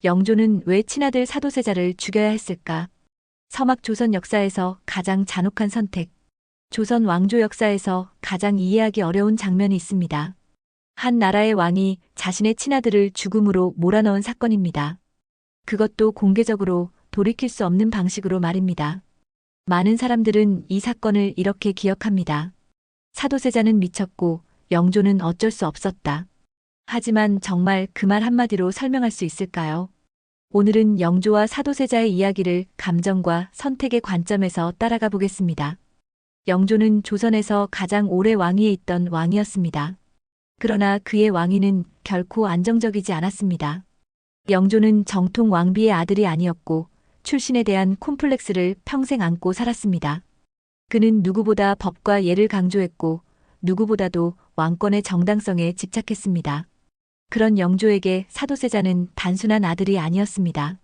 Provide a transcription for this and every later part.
영조는 왜 친아들 사도세자를 죽여야 했을까? 서막 조선 역사에서 가장 잔혹한 선택. 조선 왕조 역사에서 가장 이해하기 어려운 장면이 있습니다. 한 나라의 왕이 자신의 친아들을 죽음으로 몰아넣은 사건입니다. 그것도 공개적으로 돌이킬 수 없는 방식으로 말입니다. 많은 사람들은 이 사건을 이렇게 기억합니다. 사도세자는 미쳤고 영조는 어쩔 수 없었다. 하지만 정말 그 말 한마디로 설명할 수 있을까요? 오늘은 영조와 사도세자의 이야기를 감정과 선택의 관점에서 따라가 보겠습니다. 영조는 조선에서 가장 오래 왕위에 있던 왕이었습니다. 그러나 그의 왕위는 결코 안정적이지 않았습니다. 영조는 정통 왕비의 아들이 아니었고 출신에 대한 콤플렉스를 평생 안고 살았습니다. 그는 누구보다 법과 예를 강조했고 누구보다도 왕권의 정당성에 집착했습니다. 그런 영조에게 사도세자는 단순한 아들이 아니었습니다.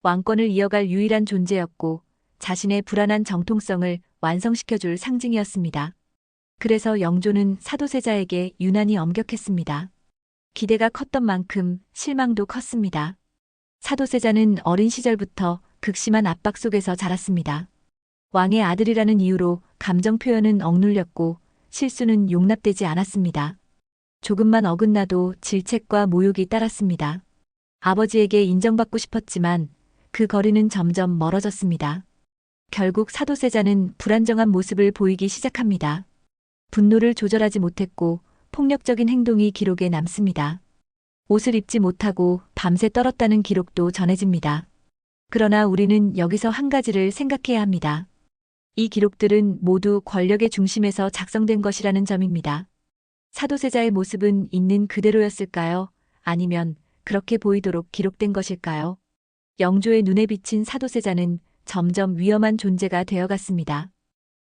왕권을 이어갈 유일한 존재였고 자신의 불안한 정통성을 완성시켜줄 상징이었습니다. 그래서 영조는 사도세자에게 유난히 엄격했습니다. 기대가 컸던 만큼 실망도 컸습니다. 사도세자는 어린 시절부터 극심한 압박 속에서 자랐습니다. 왕의 아들이라는 이유로 감정 표현은 억눌렸고 실수는 용납되지 않았습니다. 조금만 어긋나도 질책과 모욕이 따랐습니다. 아버지에게 인정받고 싶었지만 그 거리는 점점 멀어졌습니다. 결국 사도세자는 불안정한 모습을 보이기 시작합니다. 분노를 조절하지 못했고 폭력적인 행동이 기록에 남습니다. 옷을 입지 못하고 밤새 떨었다는 기록도 전해집니다. 그러나 우리는 여기서 한 가지를 생각해야 합니다. 이 기록들은 모두 권력의 중심에서 작성된 것이라는 점입니다. 사도세자의 모습은 있는 그대로였을까요? 아니면 그렇게 보이도록 기록된 것일까요? 영조의 눈에 비친 사도세자는 점점 위험한 존재가 되어갔습니다.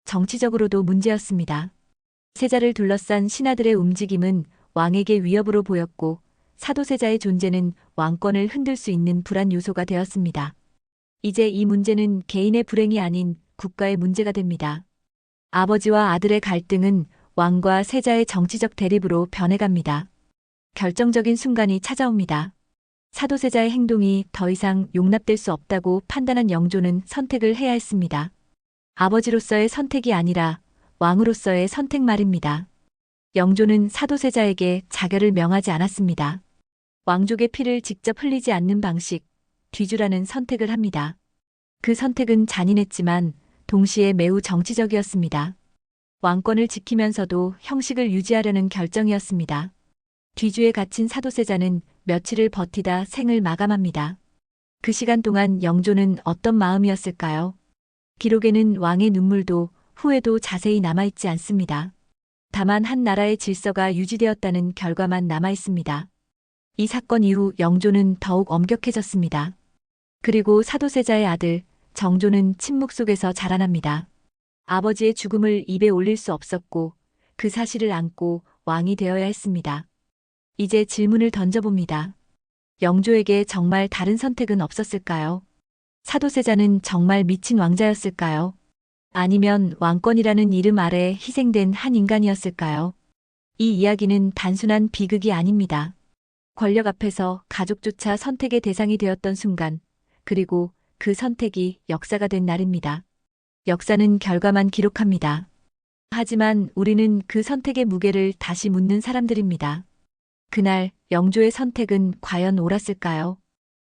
정치적으로도 문제였습니다. 세자를 둘러싼 신하들의 움직임은 왕에게 위협으로 보였고 사도세자의 존재는 왕권을 흔들 수 있는 불안 요소가 되었습니다. 이제 이 문제는 개인의 불행이 아닌 국가의 문제가 됩니다. 아버지와 아들의 갈등은 왕과 세자의 정치적 대립으로 변해갑니다. 결정적인 순간이 찾아옵니다. 사도세자의 행동이 더 이상 용납될 수 없다고 판단한 영조는 선택을 해야 했습니다. 아버지로서의 선택이 아니라 왕으로서의 선택 말입니다. 영조는 사도세자에게 자결을 명하지 않았습니다. 왕족의 피를 직접 흘리지 않는 방식, 뒤주라는 선택을 합니다. 그 선택은 잔인했지만 동시에 매우 정치적이었습니다. 왕권을 지키면서도 형식을 유지하려는 결정이었습니다. 뒤주에 갇힌 사도세자는 며칠을 버티다 생을 마감합니다. 그 시간 동안 영조는 어떤 마음이었을까요? 기록에는 왕의 눈물도 후회도 자세히 남아있지 않습니다. 다만 한 나라의 질서가 유지되었다는 결과만 남아있습니다. 이 사건 이후 영조는 더욱 엄격해졌습니다. 그리고 사도세자의 아들 정조는 침묵 속에서 자라납니다. 아버지의 죽음을 입에 올릴 수 없었고 그 사실을 안고 왕이 되어야 했습니다. 이제 질문을 던져봅니다. 영조에게 정말 다른 선택은 없었을까요? 사도세자는 정말 미친 왕자였을까요? 아니면 왕권이라는 이름 아래 희생된 한 인간이었을까요? 이 이야기는 단순한 비극이 아닙니다. 권력 앞에서 가족조차 선택의 대상이 되었던 순간, 그리고 그 선택이 역사가 된 날입니다. 역사는 결과만 기록합니다. 하지만 우리는 그 선택의 무게를 다시 묻는 사람들입니다. 그날 영조의 선택은 과연 옳았을까요?